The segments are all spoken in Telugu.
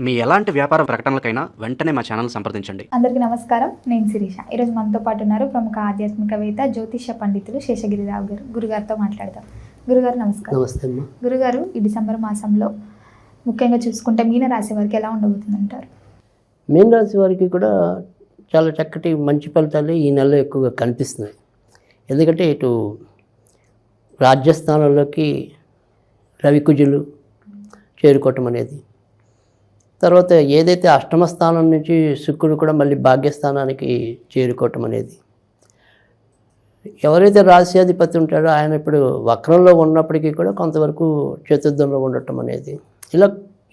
మీ ఎలాంటి వ్యాపార ప్రకటనలకైనా వెంటనే మా ఛానల్ సంప్రదించండి. అందరికీ నమస్కారం. నేను శిరీష. ఈరోజు మనతో పాటు ఉన్నారు ప్రముఖ ఆధ్యాత్మికవేత్త, జ్యోతిష పండితులు శేషగిరిరావు గారు. గురుగారితో మాట్లాడదాం. గురుగారు నమస్కారం. నమస్తే అమ్మా. గురుగారు, ఈ డిసెంబర్ మాసంలో ముఖ్యంగా చూసుకుంటే మీన రాశి వారికి ఎలా ఉండబోతుంది అంటారు? మీన రాశి వారికి కూడా చాలా చక్కటి మంచి ఫలితాలు ఈ నెలలో ఎక్కువగా కనిపిస్తున్నాయి. ఎందుకంటే ఇటు రాజ్యస్థానంలోకి రవికుజులు చేరుకోవటం అనేది, తర్వాత ఏదైతే అష్టమ స్థానం నుంచి శుక్రుడు కూడా మళ్ళీ భాగ్యస్థానానికి చేరుకోవటం అనేది, ఎవరైతే రాశ్యాధిపతి ఉంటాడో ఆయన ఇప్పుడు వక్రంలో ఉన్నప్పటికీ కూడా కొంతవరకు చతుర్థంలో ఉండటం అనేది, ఇలా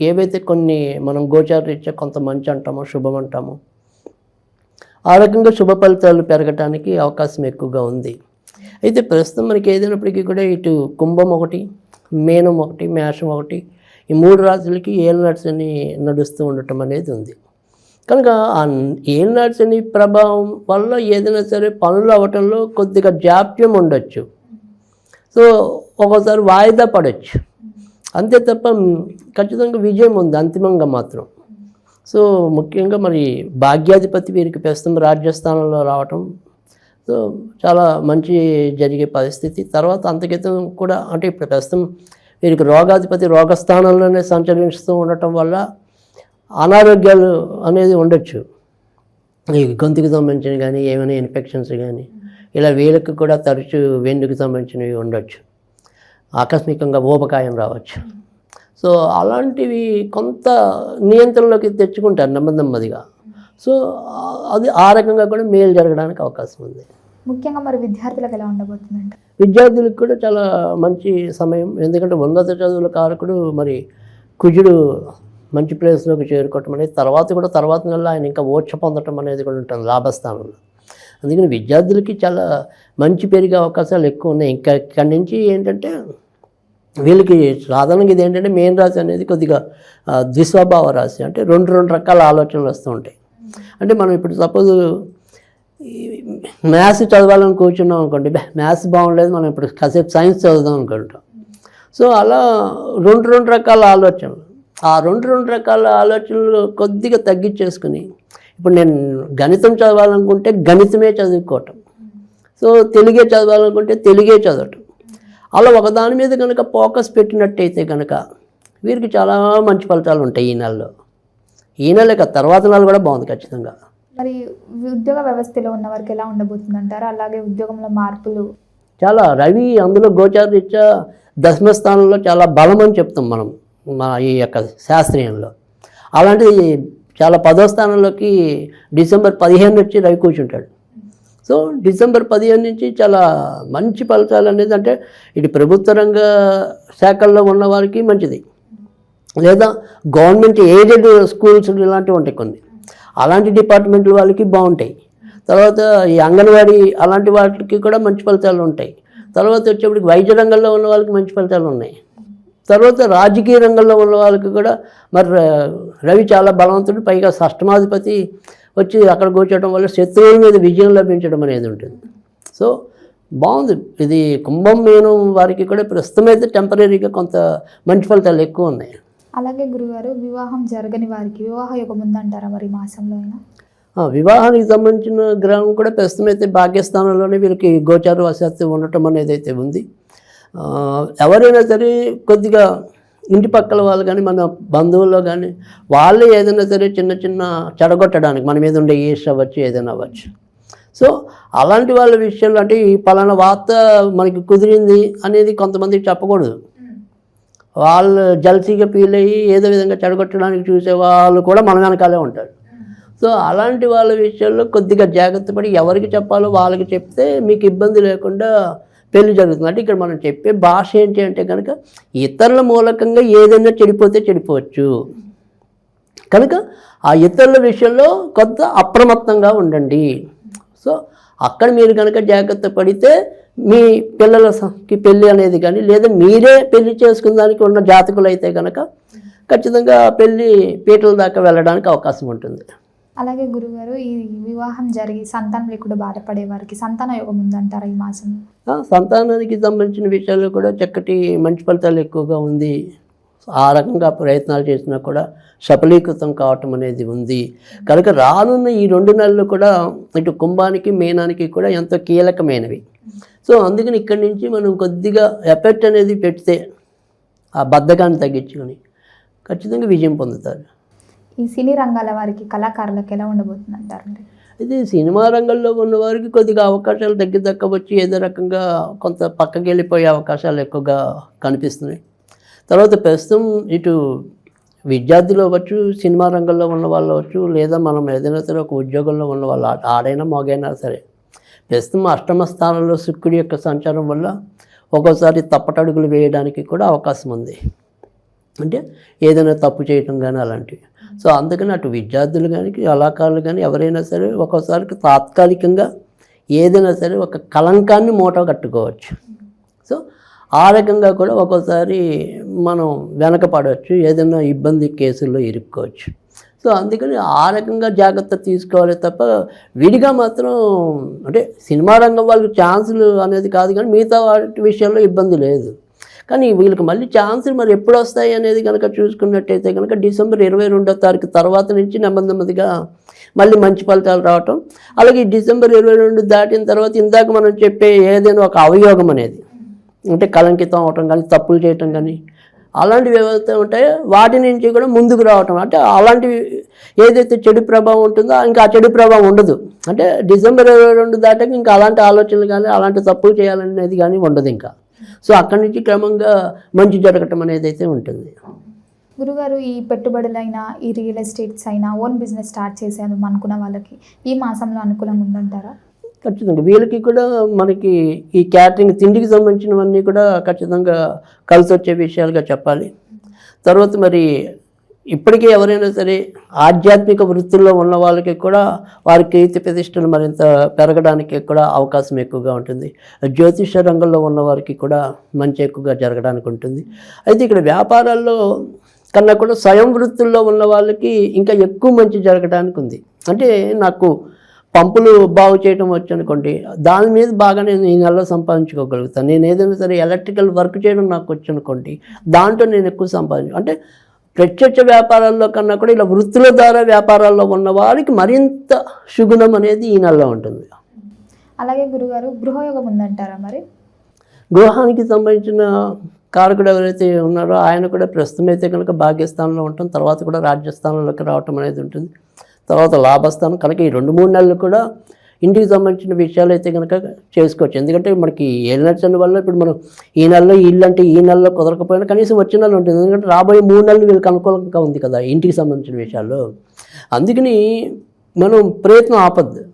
ఏవైతే కొన్ని మనం గోచార రీత్యా కొంత మంచి అంటామో శుభం అంటామో ఆ రకంగా శుభ ఫలితాలు పెరగటానికి అవకాశం ఎక్కువగా ఉంది. అయితే ప్రస్తుతం మనకి ఏదైనప్పటికీ కూడా ఇటు కుంభం ఒకటి, మీనం ఒకటి, మేషం ఒకటి, ఈ మూడు రాశులకి ఏలినాటి నడుస్తూ ఉండటం అనేది ఉంది. కనుక ఆ ఏలినాటి ప్రభావం వల్ల ఏదైనా సరే పనులు అవ్వటంలో కొద్దిగా జాప్యం ఉండొచ్చు. సో ఒక్కోసారి వాయిదా పడవచ్చు, అంతే తప్ప ఖచ్చితంగా విజయం ఉంది అంతిమంగా మాత్రం. సో ముఖ్యంగా మరి భాగ్యాధిపతి వీరికి ప్రస్తుతం రాజ్యస్థానంలో రావటం సో చాలా మంచి జరిగే పరిస్థితి. తర్వాత అంతకితం కూడా అంటే ఇప్పుడు ప్రస్తుతం వీరికి రోగాధిపతి రోగస్థానంలోనే సంచరిస్తూ ఉండటం వల్ల అనారోగ్యాలు అనేది ఉండొచ్చు. ఈ గొంతుకు సంబంధించినవి కానీ ఏమైనా ఇన్ఫెక్షన్స్ కానీ ఇలా వీళ్ళకి కూడా తరచూ వెన్నుకు సంబంధించినవి ఉండొచ్చు. ఆకస్మికంగా ఊబకాయం రావచ్చు. సో అలాంటివి కొంత నియంత్రణలోకి తెచ్చుకుంటారు నెమ్మదిగా. సో అది ఆ రకంగా కూడా మేలు జరగడానికి అవకాశం ఉంది. ముఖ్యంగా మరి విద్యార్థులకు ఎలా ఉండబోతుందంట? విద్యార్థులకు కూడా చాలా మంచి సమయం. ఎందుకంటే ఉన్నత చదువుల కారకుడు మరి కుజుడు మంచి ప్లేస్లోకి చేరుకోవటం అనేది, తర్వాత నెలలో ఆయన ఇంకా ఓర్చ పొందటం అనేది కూడా ఉంటుంది లాభస్థానంలో. అందుకని విద్యార్థులకి చాలా మంచి పెరిగే అవకాశాలు ఎక్కువ ఉన్నాయి. ఇంకా ఇక్కడి నుంచి ఏంటంటే వీళ్ళకి సాధారణంగా ఇది ఏంటంటే మీన రాశి అనేది కొద్దిగా ద్విస్వభావ రాశి. అంటే రెండు రకాల ఆలోచనలు వస్తూ ఉంటాయి. అంటే మనం ఇప్పుడు సపోజ్ మ్యాథ్స్ చదవాలని కూర్చున్నాం అనుకోండి, మ్యాథ్స్ బాగుండలేదు, మనం ఇప్పుడు కాసేపు సైన్స్ చదువుదాం అనుకుంటాం. సో అలా రెండు రకాల ఆలోచనలు, ఆ రెండు రకాల ఆలోచనలు కొద్దిగా తగ్గించేసుకుని ఇప్పుడు నేను గణితం చదవాలనుకుంటే గణితమే చదువుకోవటం, సో తెలుగే చదవాలనుకుంటే తెలుగే చదవటం, అలా ఒకదాని మీద కనుక ఫోకస్ పెట్టినట్టయితే కనుక వీరికి చాలా మంచి ఫలితాలు ఉంటాయి ఈ నెలలో. ఈ నెల తర్వాత నెల కూడా బాగుంది ఖచ్చితంగా. మరి ఉద్యోగ వ్యవస్థలో ఉన్న వారికి ఎలా ఉండబోతుంది అంటారు? అలాగే ఉద్యోగంలో మార్పులు చాలా రవి అందులో గోచార రీత్యా దశమ స్థానంలో చాలా బలం అని చెప్తాం మనం మా ఈ యొక్క శాస్త్రీయంలో. అలాంటిది చాలా 10వ స్థానంలోకి డిసెంబర్ 15 నుంచి రవి కూర్చుంటాడు. సో డిసెంబర్ 15 నుంచి చాలా మంచి ఫలితాలు అనేది, అంటే ఇటు ప్రభుత్వ రంగ శాఖల్లో ఉన్న వారికి మంచిది, లేదా గవర్నమెంట్ ఎయిడెడ్ స్కూల్స్ ఇలాంటివి ఉంటాయి కొన్ని, అలాంటి డిపార్ట్మెంట్ల వాళ్ళకి బాగుంటాయి. తర్వాత ఈ అంగన్వాడీ అలాంటి వాటికి కూడా మంచి ఫలితాలు ఉంటాయి. తర్వాత వచ్చేప్పటికి వైద్య రంగంలో ఉన్న వాళ్ళకి మంచి ఫలితాలు ఉన్నాయి. తర్వాత రాజకీయ రంగంలో ఉన్న వాళ్ళకి కూడా మరి రవి చాలా బలవంతుడు, పైగా షష్టమాధిపతి వచ్చి అక్కడ కూర్చోవడం వల్ల శత్రువుల మీద విజయం లభించడం అనేది ఉంటుంది. సో బాగుంది. ఇది కుంభం మీనం వారికి కూడా ప్రస్తుతం అయితే టెంపరీగా కొంత మంచి ఫలితాలు ఎక్కువ ఉన్నాయి. అలాగే గురుగారు, వివాహం జరగని వారికి వివాహ యోగం ఉందంటారా మరి మాసంలో అయినా? వివాహానికి సంబంధించిన గ్రహం కూడా ప్రస్తుతం అయితే భాగ్యస్థానంలోనే వీళ్ళకి గోచార వశాత్తు ఉండటం అనేది అయితే ఉంది. ఎవరైనా సరే కొద్దిగా ఇంటి పక్కల వాళ్ళు కానీ మన బంధువుల్లో కానీ వాళ్ళే ఏదైనా సరే చిన్న చెడగొట్టడానికి మన మీద ఉండే ఈర్ష అవ్వచ్చు, ఏదైనా అవ్వచ్చు. సో అలాంటి వాళ్ళ విషయాలు అంటే ఈ పలానా వార్త మనకి కుదిరింది అనేది కొంతమందికి చెప్పకూడదు. వాళ్ళు జల్సీగా ఫీల్ అయ్యి ఏదో విధంగా చెడగొట్టడానికి చూసే వాళ్ళు కూడా మన వెనకాలే ఉంటారు. సో అలాంటి వాళ్ళ విషయాల్లో కొద్దిగా జాగ్రత్త పడి ఎవరికి చెప్పాలో వాళ్ళకి చెప్తే మీకు ఇబ్బంది లేకుండా పెళ్లి జరుగుతుంది. అంటే ఇక్కడ మనం చెప్పే భాష ఏంటి అంటే కనుక ఇతరుల మూలకంగా ఏదైనా చెడిపోతే చెడిపోవచ్చు కనుక ఆ ఇతరుల విషయంలో కొంత అప్రమత్తంగా ఉండండి. సో అక్కడ మీరు కనుక జాగ్రత్త పడితే మీ పిల్లలకి పెళ్ళి అనేది కానీ, లేదా మీరే పెళ్లి చేసుకునేదానికి ఉన్న జాతకులు అయితే కనుక ఖచ్చితంగా పెళ్ళి పీటల దాకా వెళ్ళడానికి అవకాశం ఉంటుంది. అలాగే గురుగారు, ఈ వివాహం జరిగి సంతానం లేకుండా బాధపడే వారికి సంతాన యోగం ఉందంటారా ఈ మాసంలో? సంతానానికి సంబంధించిన విషయాల్లో కూడా చక్కటి మంచి ఫలితాలు ఎక్కువగా ఉంది. ఆ రకంగా ప్రయత్నాలు చేసినా కూడా సఫలీకృతం కావటం అనేది ఉంది. కనుక రానున్న ఈ 2 నెలలు కూడా ఇటు కుంభానికి మీనానికి కూడా ఎంతో కీలకమైనవి. సో అందుకని ఇక్కడి నుంచి మనం కొద్దిగా ఎఫెక్ట్ అనేది పెడితే ఆ బద్ధకాన్ని తగ్గించుకొని ఖచ్చితంగా విజయం పొందుతారు. ఈ సినీ రంగాల వారికి, కళాకారులకు ఎలా ఉండబోతుంది అంటారు మరి? అయితే సినిమా రంగంలో ఉన్న వారికి కొద్దిగా అవకాశాలు తగ్గవచ్చు, ఏదో రకంగా కొంత పక్కకి వెళ్ళిపోయే అవకాశాలు ఎక్కువగా కనిపిస్తున్నాయి. తర్వాత ప్రస్తుతం ఇటు విద్యార్థులు అవ్వచ్చు, సినిమా రంగంలో ఉన్న వాళ్ళు అవ్వచ్చు, లేదా మనం ఏదైనా సరే ఒక ఉద్యోగంలో ఉన్న వాళ్ళు, ఆడైనా మగైనా సరే, ప్రస్తుతం అష్టమ స్థానంలో శుక్రుడి యొక్క సంచారం వల్ల ఒక్కోసారి తప్పటడుగులు వేయడానికి కూడా అవకాశం ఉంది. అంటే ఏదైనా తప్పు చేయటం కానీ అలాంటివి. సో అందుకని అటు విద్యార్థులు కానీ కళాకారులు కానీ ఎవరైనా సరే ఒక్కోసారికి తాత్కాలికంగా ఏదైనా సరే ఒక కళంకాన్ని మూట కట్టుకోవచ్చు. సో ఆ రకంగా కూడా ఒక్కోసారి మనం వెనకపడవచ్చు, ఏదైనా ఇబ్బంది కేసుల్లో ఇరుక్కోవచ్చు. సో అందుకని ఆ రకంగా జాగ్రత్త తీసుకోవాలి తప్ప విడిగా మాత్రం అంటే సినిమా రంగం వాళ్ళకి ఛాన్సులు అనేది కాదు, కానీ మిగతా వాటి విషయంలో ఇబ్బంది లేదు. కానీ వీళ్ళకి మళ్ళీ ఛాన్సులు మరి ఎప్పుడు వస్తాయి అనేది కనుక చూసుకున్నట్టయితే కనుక డిసెంబర్ 22వ తారీఖు తర్వాత నుంచి నెమ్మదిగా మళ్ళీ మంచి ఫలితాలు రావటం, అలాగే డిసెంబర్ 22 దాటిన తర్వాత ఇందాక మనం చెప్పే ఏదైనా ఒక అవయోగం అనేది అంటే కలంకితం అవటం కానీ, తప్పులు చేయటం కానీ, అలాంటివి ఏవైతే ఉంటాయో వాటి నుంచి కూడా ముందుకు రావటం. అంటే అలాంటివి ఏదైతే చెడు ప్రభావం ఉంటుందో ఇంకా ఆ చెడు ప్రభావం ఉండదు. అంటే డిసెంబర్ 22 దాటాక ఇంకా అలాంటి ఆలోచనలు కానీ, అలాంటి తప్పులు చేయాలనేది కానీ ఉండదు ఇంకా. సో అక్కడి నుంచి క్రమంగా మంచి జరగటం అనేది అయితే ఉంటుంది. గురుగారు, ఈ పెట్టుబడులైనా, ఈ రియల్ ఎస్టేట్స్ అయినా, ఓన్ బిజినెస్ స్టార్ట్ చేశాను అనుకున్న వాళ్ళకి ఈ మాసంలో అనుకూలంగా ఉందంటారా? ఖచ్చితంగా వీళ్ళకి కూడా మనకి ఈ క్యాటరింగ్ తిండికి సంబంధించినవన్నీ కూడా ఖచ్చితంగా కలిసి వచ్చే విషయాలుగా చెప్పాలి. తర్వాత మరి ఇప్పటికే ఎవరైనా సరే ఆధ్యాత్మిక వృత్తుల్లో ఉన్న వాళ్ళకి కూడా వారి కీర్తి ప్రతిష్టలు మరింత పెరగడానికి కూడా అవకాశం ఎక్కువగా ఉంటుంది. జ్యోతిష రంగంలో ఉన్న వారికి కూడా మంచి ఎక్కువగా జరగడానికి ఉంటుంది. అయితే ఇక్కడ వ్యాపారాల్లో కన్నా కూడా స్వయం వృత్తుల్లో ఉన్న వాళ్ళకి ఇంకా ఎక్కువ మంచి జరగడానికి ఉంది. అంటే నాకు పంపులు బాగు చేయడం వచ్చు అనుకోండి, దాని మీద బాగా నేను ఈ నెలలో సంపాదించుకోగలుగుతాను. నేను ఏదైనా సరే ఎలక్ట్రికల్ వర్క్ చేయడం నాకు వచ్చు అనుకోండి, దాంట్లో నేను ఎక్కువ అంటే ప్రత్యక్ష వ్యాపారాల్లో కన్నా కూడా ఇలా వృత్తుల ద్వారా వ్యాపారాల్లో ఉన్న వారికి మరింత సుగుణం అనేది ఈ నెలలో ఉంటుంది. అలాగే గురుగారు, గృహయోగం ఉందంటారా మరి? గృహానికి సంబంధించిన కారకుడు ఎవరైతే ఉన్నారో ఆయన కూడా ప్రస్తుతం అయితే కనుక భాగ్యస్థానంలో ఉండటం, తర్వాత కూడా రాజ్యస్థానంలోకి రావటం అనేది ఉంటుంది. తర్వాత లాభస్థానం కనుక ఈ 2-3 నెలలు కూడా ఇంటికి సంబంధించిన విషయాలు అయితే కనుక చేసుకోవచ్చు. ఎందుకంటే మనకి ఏలినట్స్ వల్ల ఇప్పుడు మనం ఈ నెలలో ఇల్లు అంటే ఈ నెలలో కుదరకపోయినా కనీసం వచ్చే నెల ఉంటుంది. ఎందుకంటే రాబోయే 3 నెలలు వీళ్ళకి అనుకూలంగా ఉంది కదా ఇంటికి సంబంధించిన విషయాల్లో. అందుకని మనం ప్రయత్నం ఆపద్దు.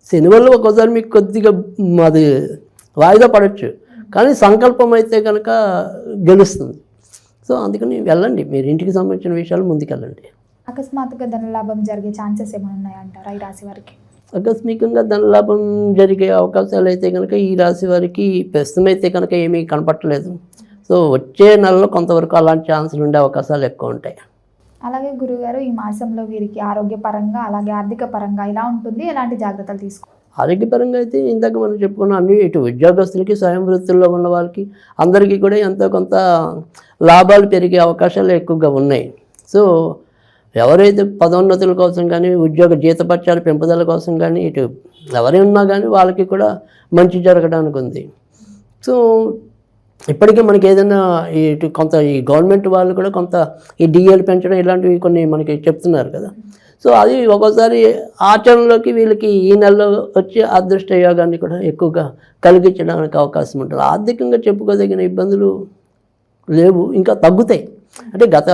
శని వల్ల ఒక్కోసారి మీకు కొద్దిగా అది వాయిదా పడవచ్చు, కానీ సంకల్పం అయితే కనుక గెలుస్తుంది. సో అందుకని వెళ్ళండి, మీరు ఇంటికి సంబంధించిన విషయాలు ముందుకెళ్ళండి. అకస్మాత్తుగా ధనలాభం జరిగే ఛాన్సెస్ ఏమైనా ఉన్నాయంటారా ఈ రాశి వారికి? ఆకస్మికంగా ధనలాభం జరిగే అవకాశాలు అయితే కనుక ఈ రాశి వారికి ప్రస్తుతం అయితే కనుక ఏమీ కనపట్టలేదు. సో వచ్చే నెలలో కొంతవరకు అలాంటి ఛాన్సులు ఉండే అవకాశాలు ఎక్కువ ఉంటాయి. అలాగే గురుగారు, ఈ మాసంలో వీరికి ఆరోగ్యపరంగా అలాగే ఆర్థిక పరంగా ఎలా ఉంటుంది, ఎలాంటి జాగ్రత్తలు తీసుకోవాలి? ఆరోగ్యపరంగా అయితే ఇందాక మనం చెప్పుకున్న అన్ని ఇటు ఉద్యోగస్తులకి, స్వయం వృత్తుల్లో ఉన్న వాళ్ళకి అందరికీ కూడా ఎంతో కొంత లాభాలు పెరిగే అవకాశాలు ఎక్కువగా ఉన్నాయి. సో ఎవరైతే పదోన్నతుల కోసం కానీ, ఉద్యోగ జీతపత్యాల పెంపుదల కోసం కానీ ఇటు ఎవరైనా ఉన్నా కానీ వాళ్ళకి కూడా మంచి జరగడానికి ఉంది. సో ఇప్పటికే మనకి ఏదైనా ఇటు కొంత ఈ గవర్నమెంట్ వాళ్ళు కూడా కొంత ఈ డిఏలు పెంచడం ఇలాంటివి కొన్ని మనకి చెప్తున్నారు కదా. సో అది ఒక్కోసారి ఆచరణలోకి వీళ్ళకి ఈ నెలలో వచ్చి అదృష్ట యోగాన్ని కూడా ఎక్కువగా కలిగించడానికి అవకాశం ఉంటుంది. ఆర్థికంగా చెప్పుకోదగిన ఇబ్బందులు లేవు, ఇంకా తగ్గుతాయి. అంటే గత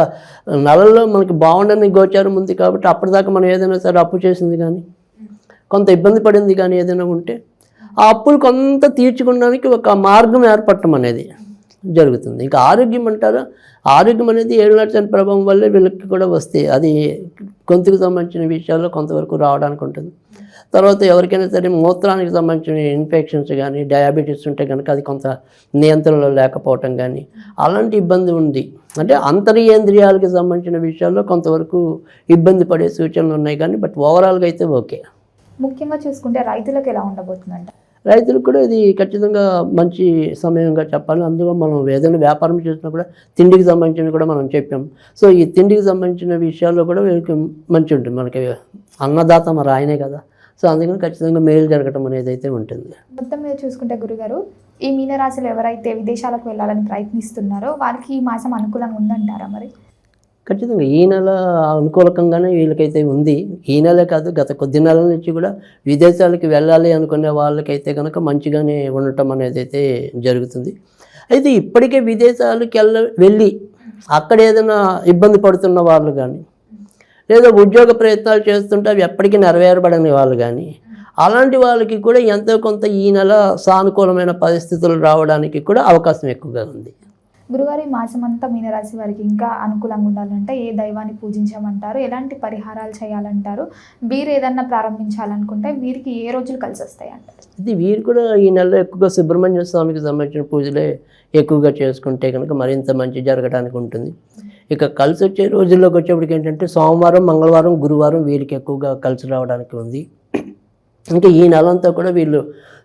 నెలల్లో మనకి బాగుండని గోచారం ఉంది కాబట్టి అప్పటిదాకా మనం ఏదైనా సరే అప్పు చేసింది కానీ, కొంత ఇబ్బంది పడింది కానీ ఏదైనా ఉంటే ఆ అప్పులు కొంత తీర్చుకోవడానికి ఒక మార్గం ఏర్పడటం అనేది జరుగుతుంది. ఇంకా ఆరోగ్యం అంటారా, ఆరోగ్యం అనేది 7 నక్షత్రాల ప్రభావం వల్లే వీళ్ళకి కూడా వస్తే అది గొంతుకు సంబంధించిన విషయాల్లో కొంతవరకు రావడానికి ఉంటుంది. తర్వాత ఎవరికైనా సరే మూత్రానికి సంబంధించిన ఇన్ఫెక్షన్స్ కానీ, డయాబెటీస్ ఉంటే కనుక అది కొంత నియంత్రణలో లేకపోవటం కానీ అలాంటి ఇబ్బంది ఉంది. అంటే అంతర్యేంద్రియాలకు సంబంధించిన విషయాల్లో కొంతవరకు ఇబ్బంది పడే సూచనలు ఉన్నాయి కానీ బట్ ఓవరాల్గా అయితే ఓకే. ముఖ్యంగా చూసుకుంటే రైతులకు ఎలా ఉండబోతుందంట? రైతులకు కూడా ఇది ఖచ్చితంగా మంచి సమయంగా చెప్పాలి. అందులో మనం ఏదైనా వ్యాపారం చేసినా కూడా తిండికి సంబంధించినవి కూడా మనం చెప్పాం. సో ఈ తిండికి సంబంధించిన విషయాల్లో కూడా వీళ్ళకి మంచి ఉంటుంది. మనకి అన్నదాత మరి ఆయనే కదా. సో అందుకని ఖచ్చితంగా మేలు జరగటం అనేది అయితే ఉంటుంది. మొత్తం మీద చూసుకుంటే గురుగారు, ఈ మీనరాశులు ఎవరైతే విదేశాలకు వెళ్ళాలని ప్రయత్నిస్తున్నారో వారికి ఈ మాసం అనుకూలంగా ఉందంటారా మరి? ఖచ్చితంగా ఈ నెల అనుకూలకంగానే వీళ్ళకైతే ఉంది. ఈ నెలే కాదు, గత కొద్ది నెలల నుంచి కూడా విదేశాలకు వెళ్ళాలి అనుకునే వాళ్ళకైతే కనుక మంచిగానే ఉండటం అనేది అయితే జరుగుతుంది. అయితే ఇప్పటికే విదేశాలకు వెళ్ళి అక్కడ ఏదైనా ఇబ్బంది పడుతున్న వాళ్ళు కానీ, లేదా ఉద్యోగ ప్రయత్నాలు చేస్తుంటే అవి ఎప్పటికీ నెరవేరబడని వాళ్ళు కానీ, అలాంటి వాళ్ళకి కూడా ఎంతో కొంత ఈ నెల సానుకూలమైన పరిస్థితులు రావడానికి కూడా అవకాశం ఎక్కువగా ఉంది. గురుగారు, ఈ మాసం అంతా మీనరాశి వారికి ఇంకా అనుకూలంగా ఉండాలంటే ఏ దైవాన్ని పూజించమంటారు, ఎలాంటి పరిహారాలు చేయాలంటారు, వీరు ఏదన్నా ప్రారంభించాలనుకుంటే వీరికి ఏ రోజులు కలిసి వస్తాయి అంటారు? ఇది వీరు కూడా ఈ నెలలో ఎక్కువగా సుబ్రహ్మణ్య స్వామికి సంబంధించిన పూజలే ఎక్కువగా చేసుకుంటే కనుక మరింత మంచి జరగడానికి ఉంటుంది. ఇక కలిసి వచ్చే రోజుల్లోకి వచ్చేప్పటికి ఏంటంటే సోమవారం, మంగళవారం, గురువారం వీరికి ఎక్కువగా కలిసి రావడానికి ఉంది. ఇంకా ఈ నెలంతా కూడా వీళ్ళు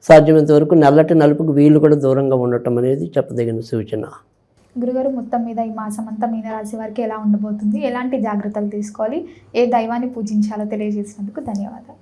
సాధ్యమైనంత వరకు నల్లటి నలుపుకు వీళ్ళు కూడా దూరంగా ఉండటం అనేది చెప్పదగిన సూచన. గురుగారు, మొత్తం మీద ఈ మాసం అంతా మీనరాశి వారికి ఎలా ఉండబోతుంది, ఎలాంటి జాగ్రత్తలు తీసుకోవాలి, ఏ దైవాన్ని పూజించాలో తెలియజేసినందుకు ధన్యవాదాలు.